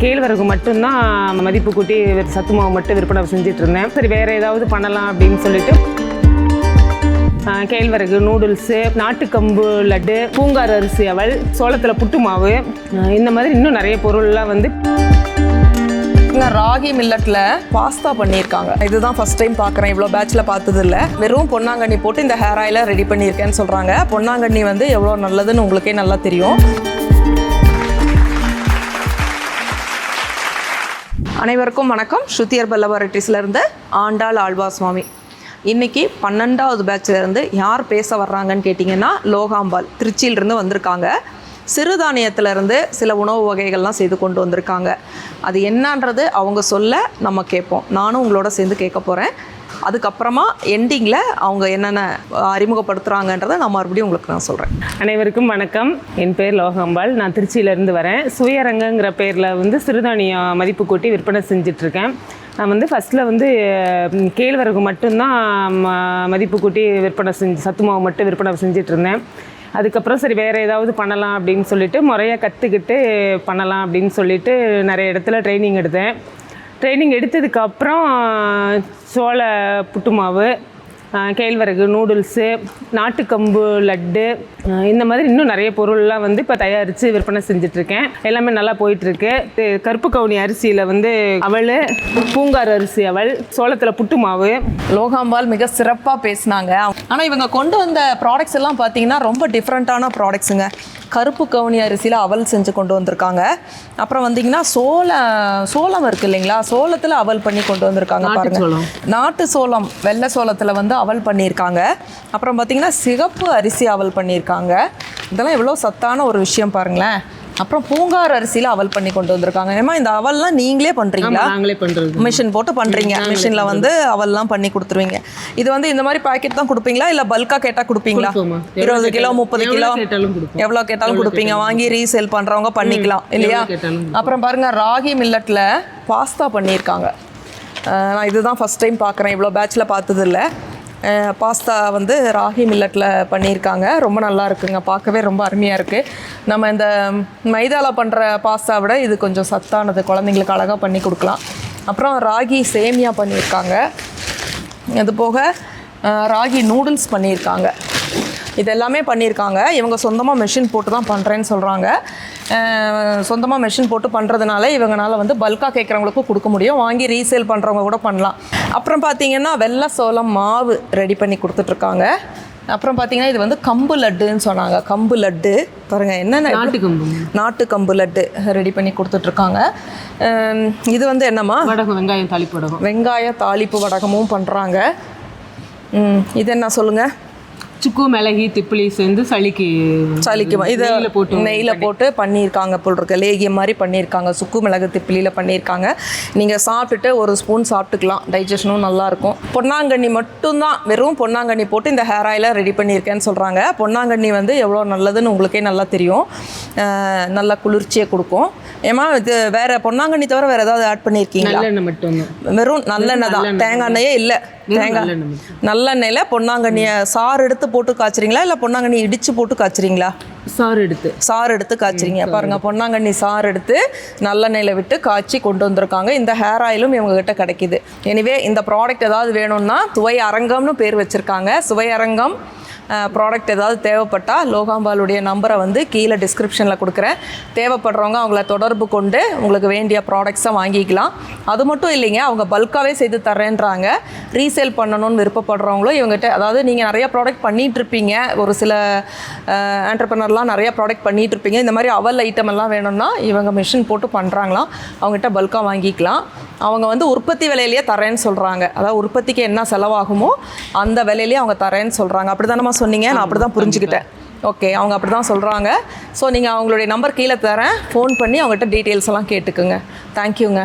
கேழ்வரகு மட்டும்தான் மதிப்பு கூட்டி சத்து மாவு மட்டும் விற்பனை செஞ்சுட்டு இருந்தேன். சரி வேறு ஏதாவது பண்ணலாம் அப்படின்னு சொல்லிட்டு கேழ்வரகு நூடுல்ஸு, நாட்டுக்கம்பு லட்டு, பூங்கார் அரிசி அவல், சோளத்தில் புட்டு மாவு, இந்த மாதிரி இன்னும் நிறைய பொருள்லாம் வந்து ராகி மில்லட்டில் பாஸ்தா பண்ணியிருக்காங்க. இதுதான் ஃபஸ்ட் டைம் பார்க்குறேன். இவ்வளோ பேட்சில் பார்த்தது இல்லை. வெறும் பொன்னாங்கண்ணி போட்டு இந்த ஹேர் ஆயிலை ரெடி பண்ணியிருக்கேன்னு சொல்கிறாங்க. பொன்னாங்கண்ணி வந்து எவ்வளோ நல்லதுன்னு உங்களுக்கே நல்லா தெரியும். அனைவருக்கும் வணக்கம். ஸ்ருதி ஹெர்பல் லேபரேட்டரிஸ்லேருந்து ஆண்டாள் ஆழ்வா சுவாமி. இன்றைக்கி 12வது பேட்ச்லேருந்து யார் பேச வர்றாங்கன்னு கேட்டிங்கன்னா லோகாம்பாள் திருச்சியிலிருந்து வந்திருக்காங்க. சிறுதானியத்திலேருந்து சில உணவு வகைகள்லாம் செய்து கொண்டு வந்திருக்காங்க. அது என்னன்றது அவங்க சொல்ல நம்ம கேட்போம். நானும் உங்களோட சேர்ந்து கேட்க போகிறேன். அதுக்கப்புறமா எண்டிங்கில் அவங்க என்னென்ன அறிமுகப்படுத்துகிறாங்கன்றதை நான் மறுபடியும் உங்களுக்கு நான் சொல்கிறேன். அனைவருக்கும் வணக்கம். என் பேர் லோகாம்பாள். நான் திருச்சியிலேருந்து வரேன். சுயரங்கங்கிற பேரில் வந்து சிறுதானிய மதிப்பு கூட்டி விற்பனை செஞ்சிட்ருக்கேன். நான் வந்து ஃபஸ்ட்டில் கேழ்வரகு மட்டும்தான் மதிப்பு கூட்டி விற்பனை சத்து மாவு மட்டும் விற்பனை செஞ்சிட்ருந்தேன். அதுக்கப்புறம் சரி வேறு ஏதாவது பண்ணலாம் அப்படின்னு சொல்லிட்டு முறையாக கற்றுக்கிட்டு பண்ணலாம் அப்படின்னு சொல்லிட்டு நிறைய இடத்துல ட்ரைனிங் எடுத்தேன். ட்ரைனிங் எடுத்ததுக்கப்புறம் சோள புட்டு மாவு, கேழ்வரகு நூடுல்ஸு, நாட்டுக்கம்பு லட்டு, இந்த மாதிரி இன்னும் நிறைய பொருள்லாம் வந்து இப்போ தயாரித்து விற்பனை செஞ்சிட்ருக்கேன். எல்லாமே நல்லா போயிட்டுருக்கு. கருப்பு கவுனி அரிசியில் அவல், பூங்கார் அரிசி அவல், சோளத்தில் புட்டு மாவு. லோகாம்பாள் மிக சிறப்பாக பேசினாங்க. ஆனால் இவங்க கொண்டு வந்த ப்ராடக்ட்ஸ் எல்லாம் பார்த்தீங்கன்னா ரொம்ப டிஃப்ரெண்ட்டான ப்ராடக்ட்ஸுங்க. கருப்பு கவுனி அரிசியில் அவல் செஞ்சு கொண்டு வந்திருக்காங்க. அப்புறம் வந்தீங்கன்னா சோளம் இருக்குது இல்லைங்களா, சோளத்தில் அவல் பண்ணி கொண்டு வந்திருக்காங்க. பாருங்கள், நாட்டு சோளம் வெள்ளை சோளத்தில் அவல் பண்ணியிருக்காங்க. அப்புறம் பார்த்தீங்கன்னா சிகப்பு அரிசி அவல் பண்ணியிருக்காங்க. இதெல்லாம் எவ்வளோ சத்தான ஒரு விஷயம் பாருங்களேன். அப்புறம் பூங்கார் அரிசியில் அவல் பண்ணி கொண்டு வந்திருக்காங்க. ஏமா இந்த அவல்லாம் நீங்களே பண்ணுறீங்களா? நாங்களே பண்ணுறோம். மிஷின் போட்டு பண்ணுறீங்க. மிஷினில் அவல்லாம் பண்ணி கொடுத்துருவீங்க. இது இந்த மாதிரி பாக்கெட் தான் கொடுப்பீங்களா இல்லை பல்காக கேட்டால் கொடுப்பீங்களா? 20 கிலோ 30 கிலோ எவ்வளோ கேட்டாலும் கொடுப்பீங்க. வாங்கி ரீசேல் பண்ணுறவங்க பண்ணிக்கலாம் இல்லையா? அப்புறம் பாருங்கள், ராகி மில்லட்டில் பாஸ்தா பண்ணியிருக்காங்க. நான் இதுதான் ஃபஸ்ட் டைம் பார்க்குறேன். இவ்வளோ பேட்சில் பார்த்தது இல்லை. பாஸ்தா ராகி மில்லட்டில் பண்ணியிருக்காங்க. ரொம்ப நல்லா இருக்குங்க, பார்க்கவே ரொம்ப அருமையாக இருக்குது. நம்ம இந்த மைதாவில் பண்ணுற பாஸ்தா விட இது கொஞ்சம் சத்தானது, குழந்தைங்களுக்கு அழகாக பண்ணி கொடுக்கலாம். அப்புறம் ராகி சேமியா பண்ணியிருக்காங்க. அது போக ராகி நூடுல்ஸ் பண்ணியிருக்காங்க. இது எல்லாமே பண்ணியிருக்காங்க. இவங்க சொந்தமாக மெஷின் போட்டு தான் பண்ணுறேன்னு சொல்கிறாங்க. சொந்தமாக மெஷின் போட்டு பண்ணுறதுனால இவங்களால பல்காக கேட்குறவங்களுக்கும் கொடுக்க முடியும். வாங்கி ரீசேல் பண்ணுறவங்க கூட பண்ணலாம். அப்புறம் பார்த்திங்கன்னா வெள்ளை சோளம் மாவு ரெடி பண்ணி கொடுத்துட்ருக்காங்க. அப்புறம் பார்த்திங்கன்னா இது கம்பு லட்டுன்னு சொன்னாங்க. கம்பு லட்டு பாருங்கள், என்னென்ன நாட்டு கம்பு லட்டு ரெடி பண்ணி கொடுத்துட்ருக்காங்க. இது என்னம்மா வடகம், வெங்காயம் தாளிப்பு வடகம். வெங்காய தாளிப்பு வடகமும் பண்ணுறாங்க. இது என்ன சொல்லுங்கள்? சுக்கு மிளகி திப்பிலி சேர்ந்து சளிக்கு இதை நெய்யில் போட்டு பண்ணியிருக்காங்க போல் இருக்கு. லேகியம் மாதிரி பண்ணியிருக்காங்க. சுக்கு மிளகு திப்பிலியில் பண்ணியிருக்காங்க. நீங்கள் சாப்பிட்டுட்டு ஒரு ஸ்பூன் சாப்பிட்டுக்கலாம். டைஜஷனும் நல்லாயிருக்கும். பொன்னாங்கண்ணி மட்டும்தான், வெறும் பொன்னாங்கண்ணி போட்டு இந்த ஹேர் ஆயிலை ரெடி பண்ணியிருக்கேன்னு சொல்கிறாங்க. பொன்னாங்கண்ணி எவ்வளோ நல்லதுன்னு உங்களுக்கே நல்லா தெரியும். நல்லா குளிர்ச்சியை கொடுக்கும். ஏமா இது வேறு பொன்னாங்கண்ணி தவிர வேறு ஏதாவது ஆட் பண்ணியிருக்கீங்களா? வெறும் நல்லெண்ணெய் தான், தேங்காய் எண்ணெயே இல்லை. தேங்காய் நல்லெண்ணெயில் பொன்னாங்கண்ணியை சாறு எடுத்து போட்டு காய்ச்சிறீங்களா இல்லை பொன்னாங்கண்ணி இடித்து போட்டு காய்ச்சிறீங்களா? சாறு எடுத்து காய்ச்சிறீங்க. பாருங்கள், பொன்னாங்கண்ணி சாறு எடுத்து நல்லெண்ணெயில் விட்டு காய்ச்சி கொண்டு வந்திருக்காங்க. இந்த ஹேர் ஆயிலும் இவங்ககிட்ட கிடைக்கிது. எனிவே இந்த ப்ராடக்ட் ஏதாவது வேணும்னா சுவை அரங்கம்னு பேர் வச்சுருக்காங்க. சுவை அரங்கம் ப்ராடக்ட் ஏதாவது தேவைப்பட்டால் லோகாம்பாளுடைய நம்பரை கீழே டிஸ்கிரிப்ஷனில் கொடுக்குறேன். தேவைப்படுறவங்க அவங்கள தொடர்பு கொண்டு உங்களுக்கு வேண்டிய ப்ராடக்ட்ஸை வாங்கிக்கலாம். அது மட்டும் இல்லைங்க, அவங்க பல்காகவே செய்து தரேன்றாங்க. ரீசேல் பண்ணணும்னு விருப்பப்படுறவங்களும் இவங்ககிட்ட, அதாவது நீங்கள் நிறைய ப்ராடக்ட் பண்ணிகிட்ருப்பீங்க, ஒரு சில ஆண்டர்ப்ரனர்லாம் நிறைய ப்ராடக்ட் பண்ணிகிட்ருப்பீங்க. இந்த மாதிரி அவல் ஐட்டம் எல்லாம் வேணும்னா இவங்க மிஷின் போட்டு பண்ணுறாங்களாம். அவங்ககிட்ட பல்காக வாங்கிக்கலாம். அவங்க உற்பத்தி விலையிலேயே தரேன்னு சொல்கிறாங்க. அதாவது உற்பத்திக்கு என்ன செலவாகுமோ அந்த விலையிலேயே அவங்க தரேன்னு சொல்கிறாங்க. அப்படி தானே சொன்னீங்க? நான் அப்படி தான் புரிஞ்சுக்கிட்டேன். ஓகே, அவங்க அப்படி தான் சொல்கிறாங்க. ஸோ நீங்கள் அவங்களுடைய நம்பர் கீழே தரேன், ஃபோன் பண்ணி அவங்ககிட்ட டீட்டெயில்ஸ் எல்லாம் கேட்டுக்குங்க. தேங்க்யூங்க.